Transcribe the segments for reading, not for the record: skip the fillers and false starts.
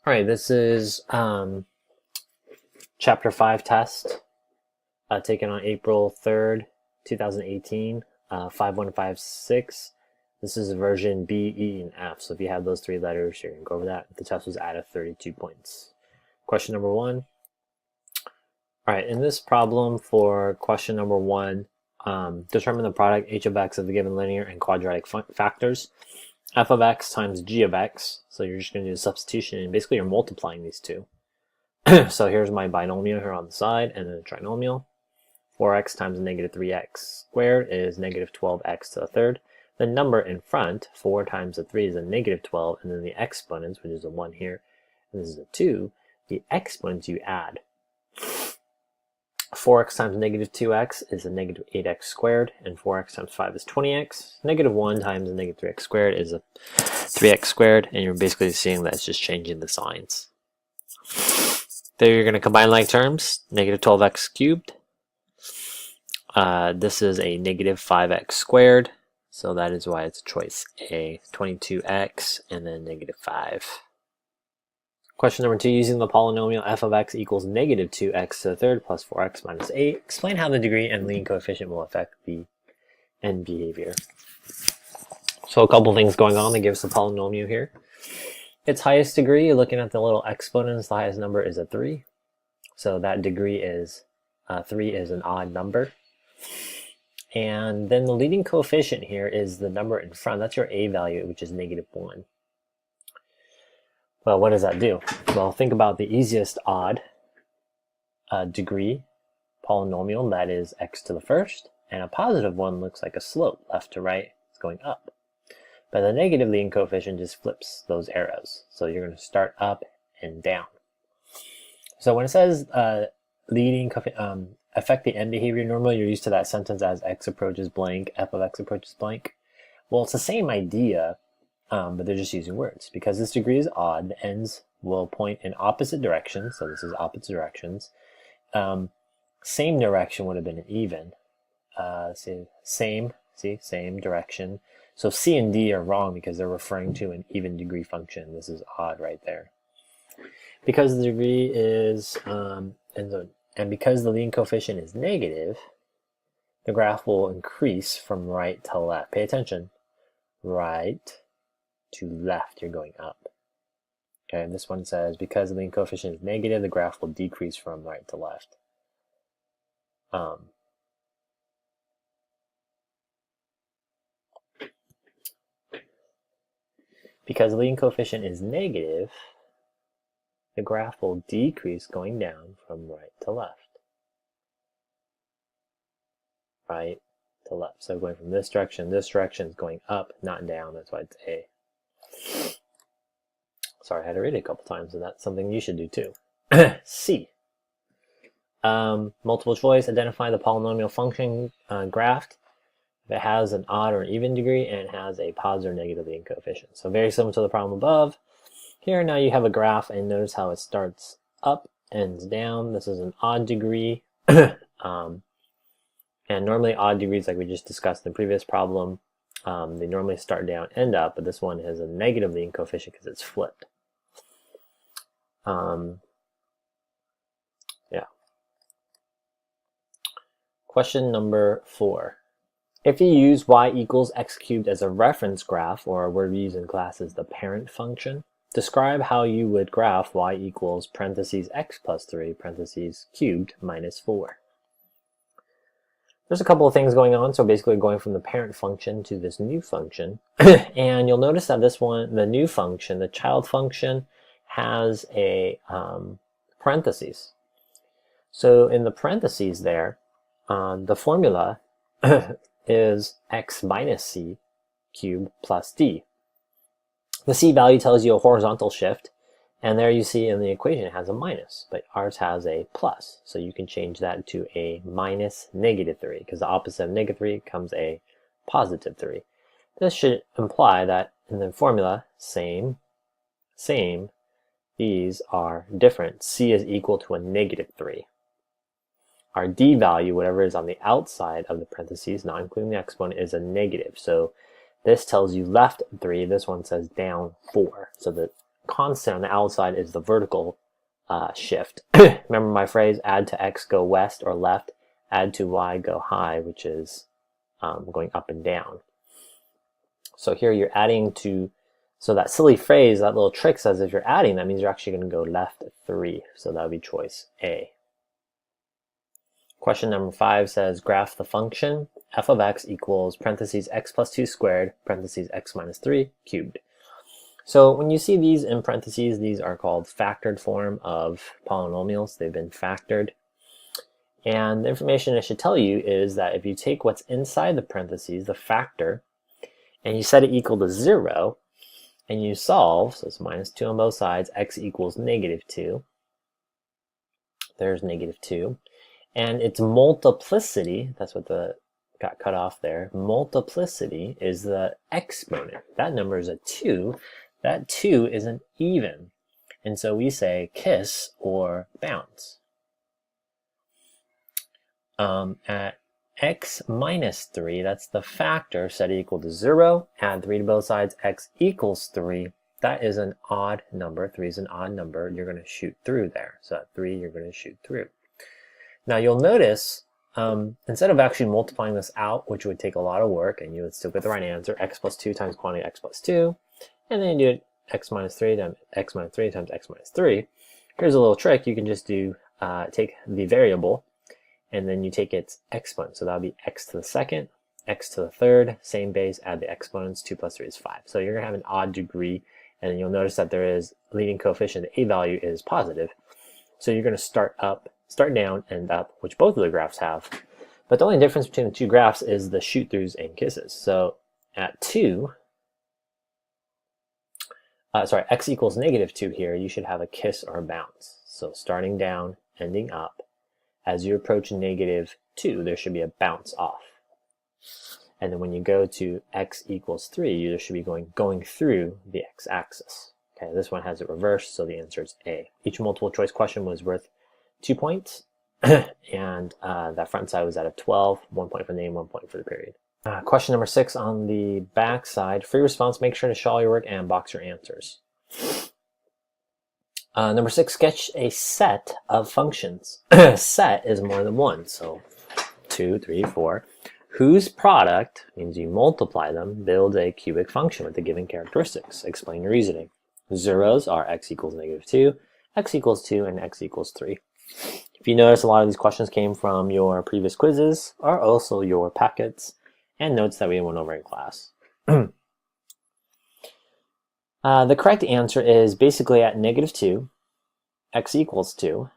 All right, this is Chapter 5 test taken on April 3rd, 2018, 5156. This is version B, E, and F. So if you have those three letters, you're going to go over that. The test was out of 32 points. Question number 1. All right, in this problem for question number 1, determine the product h of x of the given linear and quadratic factors. F of x times g of x. So you're just going to do a substitution, and basically you're multiplying these two. So here's my binomial here on the side, and then a trinomial. 4x times negative 3x squared is negative 12x to the third. The number in front, 4 times the 3 is a negative 12, and then the exponents, which is a 1 here, and this is a 2, the exponents you add. 4x times negative 2x is a negative 8x squared, and 4x times 5 is 20x. Negative 1 times a negative 3x squared is a 3x squared, and you're basically seeing that it's just changing the signs. There you're going to combine like terms, negative 12x cubed. This is a negative 5x squared, so that is why it's choice A, 22x, and then negative 5. Question number 2, using the polynomial f of x equals negative 2x to the third plus 4x minus 8, explain how the degree and leading coefficient will affect the end behavior. So a couple things going on that gives the polynomial here. Its highest degree, you're looking at the little exponents, the highest number is a 3. So that degree is 3 is an odd number. And then the leading coefficient here is the number in front. That's your a value, which is negative 1. Well, what does that do? Well, think about the easiest odd degree polynomial, that is x to the first, and a positive one looks like a slope, left to right, it's going up. But the negative leading coefficient just flips those arrows. So you're going to start up and down. So when it says leading affect the end behavior, normally you're used to that sentence as x approaches blank, f of x approaches blank. Well, it's the same idea, but they're just using words. Because this degree is odd, the ends will point in opposite directions. So this is opposite directions. Same direction would have been an even. Same direction. So C and D are wrong because they're referring to an even degree function. This is odd right there. Because the degree is, and because the leading coefficient is negative, the graph will increase from right to left. Pay attention. Right to left, you're going up. Okay, and this one says because the leading coefficient is negative, the graph will decrease from right to left. Because the leading coefficient is negative, the graph will decrease going down from right to left. Right to left. So going from this direction is going up, not down. That's why it's A. Sorry, I had to read it a couple times, and that's something you should do too. C. Multiple choice, identify the polynomial function graphed. If it has an odd or an even degree and it has a positive or negative leading coefficient. So very similar to the problem above. Here now you have a graph, and notice how it starts up, ends down. This is an odd degree. And normally odd degrees, like we just discussed in the previous problem, they normally start down, end up, but this one has a negative leading coefficient because it's flipped. Yeah. Question number 4. If you use y equals x cubed as a reference graph, or a word we use in class is the parent function, describe how you would graph y equals parentheses x plus 3 parentheses cubed minus 4. There's a couple of things going on. So basically going from the parent function to this new function. And you'll notice that this one, the new function, the child function, has a parentheses. So in the parentheses there, the formula is x minus c cubed plus d. The c value tells you a horizontal shift, and there you see in the equation it has a minus, but ours has a plus. So you can change that to a minus negative 3, because the opposite of negative 3 comes a positive 3. This should imply that in the formula, same, these are different. C is equal to a negative 3. Our d value, whatever is on the outside of the parentheses, not including the exponent, is a negative. So this tells you left 3, this one says down 4. So the constant on the outside is the vertical shift. Remember my phrase, add to x, go west or left, add to y, go high, which is going up and down. So here you're adding to, so that silly phrase, that little trick says if you're adding, that means you're actually going to go left 3. So that would be choice A. Question number 5 says, graph the function f of x equals parentheses x plus 2 squared, parentheses x minus 3 cubed. So when you see these in parentheses, these are called factored form of polynomials. They've been factored. And the information it should tell you is that if you take what's inside the parentheses, the factor, and you set it equal to 0, and you solve, so it's minus 2 on both sides, x equals negative 2. There's negative 2. And its multiplicity, that's what got cut off there, multiplicity is the exponent. That number is a 2. That 2 isn't even. And so we say kiss or bounce. At x minus 3, that's the factor, set equal to 0, add 3 to both sides, x equals 3. That is an odd number. 3 is an odd number. You're going to shoot through there. So at 3, you're going to shoot through. Now you'll notice, instead of actually multiplying this out, which would take a lot of work, and you would still get the right answer, x plus 2 times quantity x plus 2, and then you do it x minus 3 times x minus 3 times x minus 3. Here's a little trick. You can just do, take the variable, and then you take its exponent. So that'll be x to the second, x to the third, same base, add the exponents, 2 plus 3 is 5. So you're going to have an odd degree, and you'll notice that there is leading coefficient, the a value is positive. So you're going to start down, and up, which both of the graphs have. But the only difference between the two graphs is the shoot-throughs and kisses. So at 2, x equals negative 2 here, you should have a kiss or a bounce. So starting down, ending up. As you approach negative 2, there should be a bounce off. And then when you go to x equals 3, you should be going through the x-axis. Okay, this one has it reversed, so the answer is A. Each multiple choice question was worth 2 points, and that front side was out of 12, 1 point for the name, 1 point for the period. Question number 6 on the back side. For your response, make sure to show all your work and box your answers. Number 6, sketch a set of functions. Set is more than one, so 2, 3, 4, whose product, means you multiply them, builds a cubic function with the given characteristics. Explain your reasoning. Zeros are x equals negative 2, x equals 2, and x equals 3. If you notice, a lot of these questions came from your previous quizzes, or also your packets and notes that we went over in class. The correct answer is basically at negative 2, x equals 2,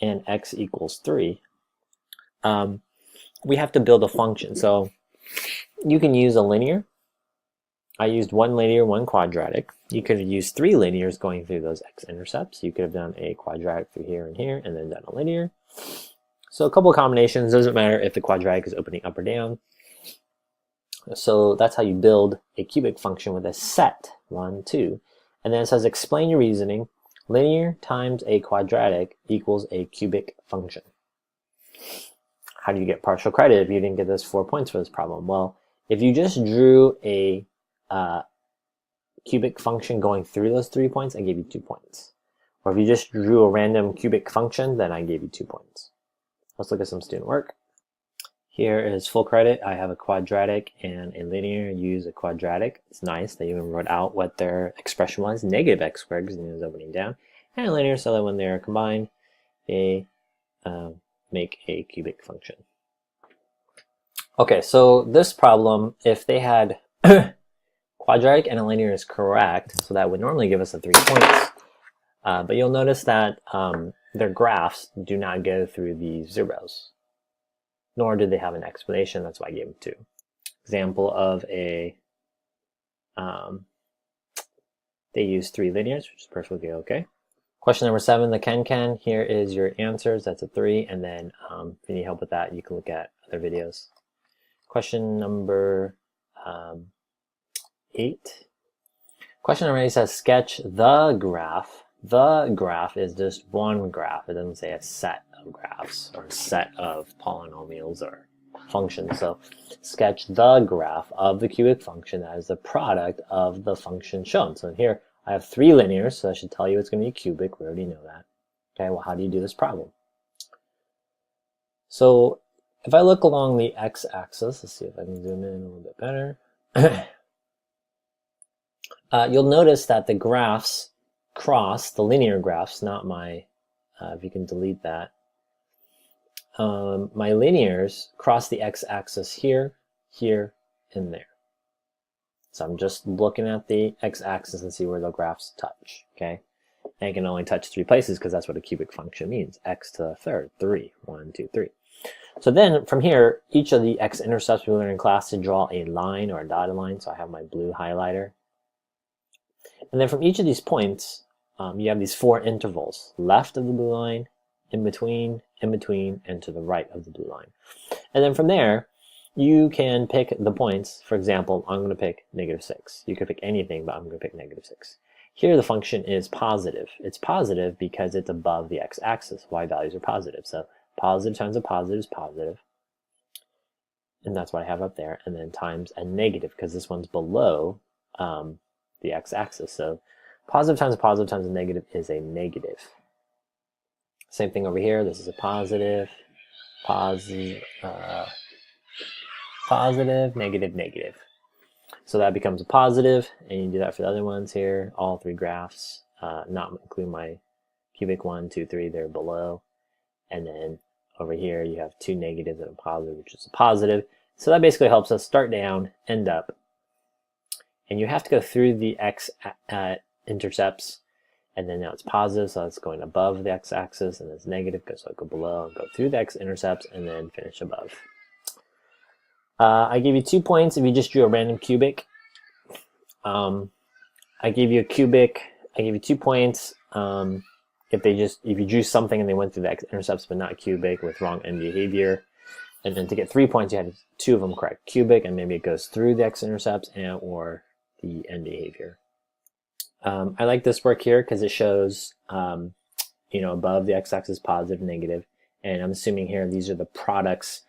and x equals 3. We have to build a function. So you can use a linear. I used one linear, one quadratic. You could have used 3 linears going through those x-intercepts. You could have done a quadratic through here and here, and then done a linear. So a couple of combinations. Doesn't matter if the quadratic is opening up or down. So that's how you build a cubic function with a set, 1, 2. And then it says, explain your reasoning. Linear times a quadratic equals a cubic function. How do you get partial credit if you didn't get those 4 points for this problem? Well, if you just drew a cubic function going through those 3 points, I gave you 2 points. Or if you just drew a random cubic function, then I gave you 2 points. Let's look at some student work. Here is full credit. I have a quadratic and a linear. Use a quadratic. It's nice. They even wrote out what their expression was, negative x squared, because it was opening down. And a linear, so that when they're combined, they make a cubic function. Okay, so this problem, if they had quadratic and a linear is correct, so that would normally give us the 3 points. But you'll notice that their graphs do not go through these zeros, nor do they have an explanation. That's why I gave them 2. Example of a, they use 3 linears, which is perfectly okay. Question number 7, the Ken. Here is your answers. That's a 3. And then if you need help with that, you can look at other videos. Question number 8. Question number 8 says sketch the graph. The graph is just one graph. It doesn't say a set of graphs or a set of polynomials or functions. So sketch the graph of the cubic function that is the product of the function shown. So here I have 3 linears, so that should tell you it's going to be cubic. We already know that. Okay, well, how do you do this problem? So if I look along the x-axis, let's see if I can zoom in a little bit better. You'll notice that the graphs cross, the linear graphs, not my, if you can delete that, my linears cross the x-axis here, here, and there. So I'm just looking at the x-axis and see where the graphs touch, okay? And I can only touch 3 places because that's what a cubic function means. X to the third, 3, 1, 2, 3. So then from here, each of the x-intercepts we learned in class to draw a line or a dotted line. So I have my blue highlighter. And then from each of these points, you have these 4 intervals, left of the blue line, in between, and to the right of the blue line. And then from there, you can pick the points. For example, I'm going to pick -6. You could pick anything, but I'm going to pick -6. Here the function is positive. It's positive because it's above the x-axis. Y values are positive. So positive times a positive is positive. And that's what I have up there. And then times a negative because this one's below the x-axis. So positive times a negative is a negative. Same thing over here. This is a positive, positive, negative, negative. So that becomes a positive, and you do that for the other ones here, all 3 graphs, not including my cubic 1, 2, 3, they're below. And then over here you have 2 negatives and a positive, which is a positive. So that basically helps us start down, end up. And you have to go through the x intercepts, and then now it's positive, so it's going above the x-axis, and it's negative, so I go below and go through the x-intercepts, and then finish above. I gave you 2 points if you just drew a random cubic. I gave you a cubic. I gave you 2 points if you drew something and they went through the x-intercepts but not cubic with wrong end behavior. And then to get 3 points, you had 2 of them correct, cubic, and maybe it goes through the x-intercepts and or the end behavior. I like this work here because it shows, above the x-axis positive, negative, and I'm assuming here these are the products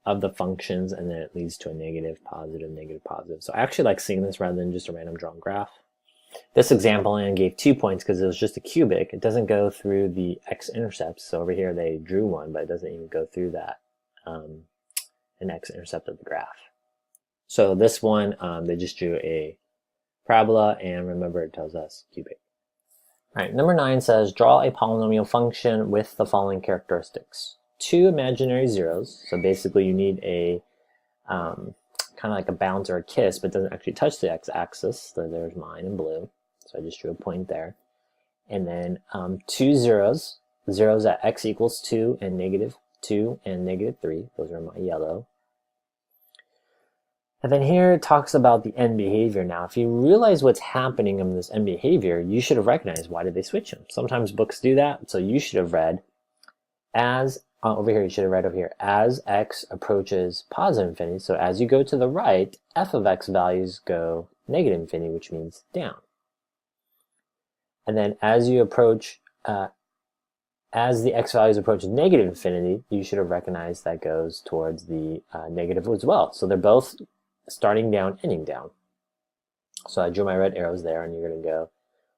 of the functions, and then it leads to a negative, positive, negative, positive. So I actually like seeing this rather than just a random drawn graph. This example I gave 2 points because it was just a cubic. It doesn't go through the x-intercepts. So over here they drew one, but it doesn't even go through that, an x-intercept of the graph. So this one, they just drew a parabola, and remember it tells us cubic. All right, number 9 says, draw a polynomial function with the following characteristics. 2 imaginary zeros, so basically you need a kind of like a bounce or a kiss, but doesn't actually touch the x-axis. So there's mine in blue, so I just drew a point there. And then 2 zeros, zeros at x equals 2 and -2 and -3. Those are my yellow. And then here it talks about the end behavior. Now, if you realize what's happening in this end behavior, you should have recognized why did they switch them. Sometimes books do that, so you should have read as over here, you should have read over here, as x approaches positive infinity, so as you go to the right, f of x values go negative infinity, which means down. And then as you approach, as the x values approach negative infinity, you should have recognized that goes towards the negative as well. So they're both starting down, ending down. So I drew my red arrows there, and you're going to go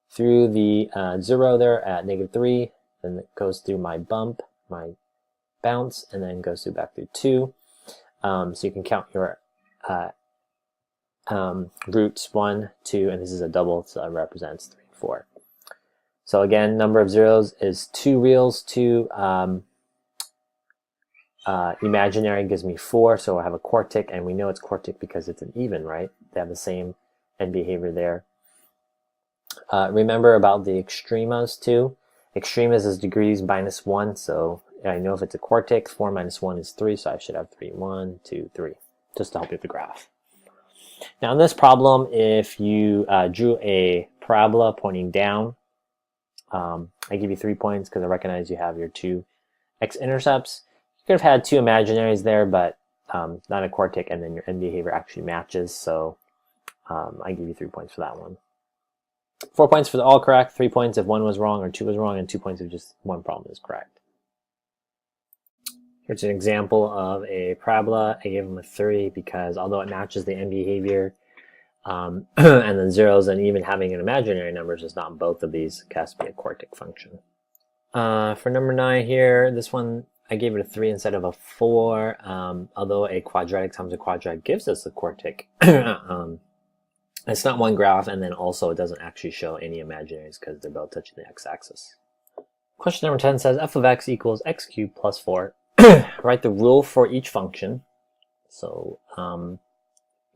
through the 0 there at -3, then it goes through my bump, my bounce, and then goes through back through 2. So you can count your roots 1, 2, and this is a double, so it represents 3 and 4. So again, number of zeros is 2 reals, 2 imaginary gives me 4, so I have a quartic, and we know it's quartic because it's an even, right? They have the same end behavior there. Remember about the extremas too. Extremas is degrees -1, so I know if it's a quartic, 4 minus 1 is 3, so I should have 3, 1, 2, 3, just to help you with the graph. Now in this problem, if you drew a parabola pointing down, I give you 3 points because I recognize you have your 2 x-intercepts. You could have had 2 imaginaries there, but not a quartic, and then your end behavior actually matches, so I give you 3 points for that one. 4 points for the all correct, 3 points if 1 was wrong or 2 was wrong, and 2 points if just one problem is correct. Here's an example of a parabola. I gave them a 3 because although it matches the end behavior, and then zeros, and even having an imaginary numbers is not both of these. It has to be a quartic function. For number 9 here, this one I gave it a 3 instead of a 4, although a quadratic times a quadratic gives us a quartic. It's not one graph, and then also it doesn't actually show any imaginaries because they're both touching the x-axis. Question number 10 says f of x equals x cubed plus 4. Write the rule for each function. So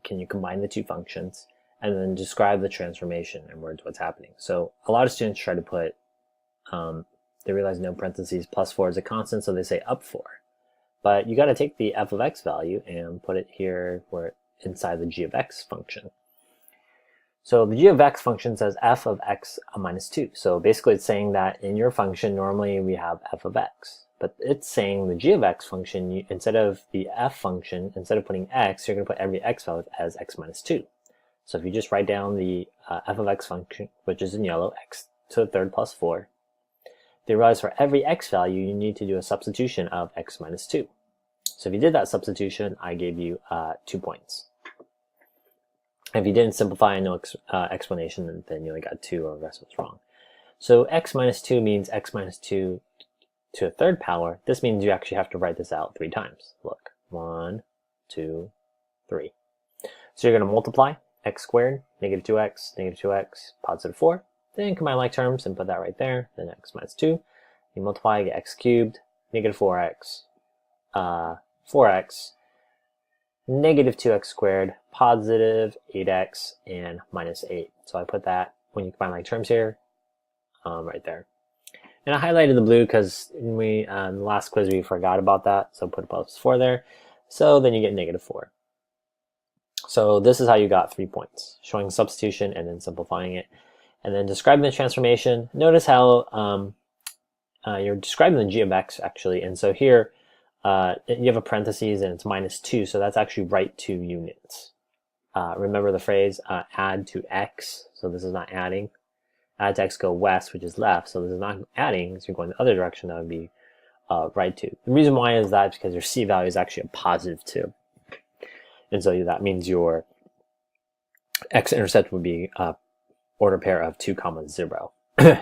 can you combine the two functions? And then describe the transformation in words what's happening. So a lot of students try to put, they realize no parentheses, plus 4 is a constant, so they say up 4. But you got to take the f of x value and put it here where inside the g of x function. So the g of x function says f of x minus 2. So basically it's saying that in your function, normally we have f of x. But it's saying the g of x function, instead of the f function, instead of putting x, you're going to put every x value as x minus 2. So if you just write down the f of x function, which is in yellow, x to the third plus 4, they realize for every x value, you need to do a substitution of x minus 2. So if you did that substitution, I gave you 2 points. If you didn't simplify and no explanation, then you only got 2, or the rest was wrong. So x minus 2 means x minus 2 to a third power. This means you actually have to write this out 3 times. Look, 1, 2, 3. So you're going to multiply x squared, negative 2x, positive 4. Then combine like terms and put that right there. Then x minus 2. You multiply, you get x cubed, negative 4x, 4x, negative 2x squared, positive 8x, and minus 8. So I put that, when you combine like terms here, right there. And I highlighted the blue because in the last quiz we forgot about that, so put a plus 4 there. So then you get negative 4. So this is how you got 3 points, showing substitution and then simplifying it. And then describing the transformation. Notice how you're describing the g of x actually, and so here you have a parentheses and it's minus 2, so that's actually right 2 units. Remember the phrase add to x, so this is not adding. Add to x, go west, which is left, so this is not adding, so you're going the other direction, that would be right 2. The reason why is that because your c value is actually a positive 2. And so that means your x-intercept would be order pair of 2, 0.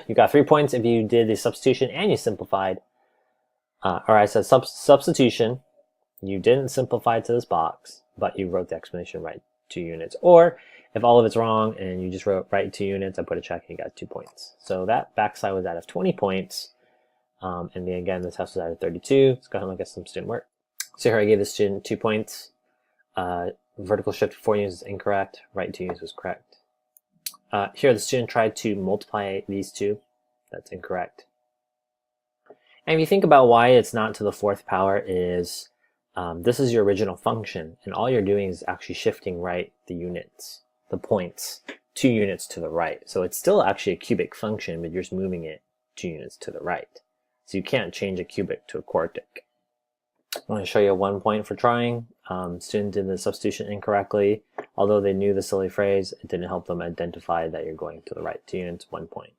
You got 3 points if you did the substitution and you simplified. Or I said substitution, you didn't simplify to this box, but you wrote the explanation right 2 units. Or if all of it's wrong and you just wrote right 2 units, I put a check and you got 2 points. So that backside was out of 20 points. And then again, the test was out of 32. Let's go ahead and look at some student work. So here I gave the student 2 points. Vertical shift 4 units is incorrect. Right 2 units was correct. Here the student tried to multiply these two. That's incorrect. And if you think about why it's not to the 4th power is this is your original function, and all you're doing is actually shifting right the units, the points, 2 units to the right. So it's still actually a cubic function, but you're just moving it 2 units to the right. So you can't change a cubic to a quartic. I want to show you 1 point for trying. Student did the substitution incorrectly. Although they knew the silly phrase, it didn't help them identify that you're going to the right 2 units, 1 point.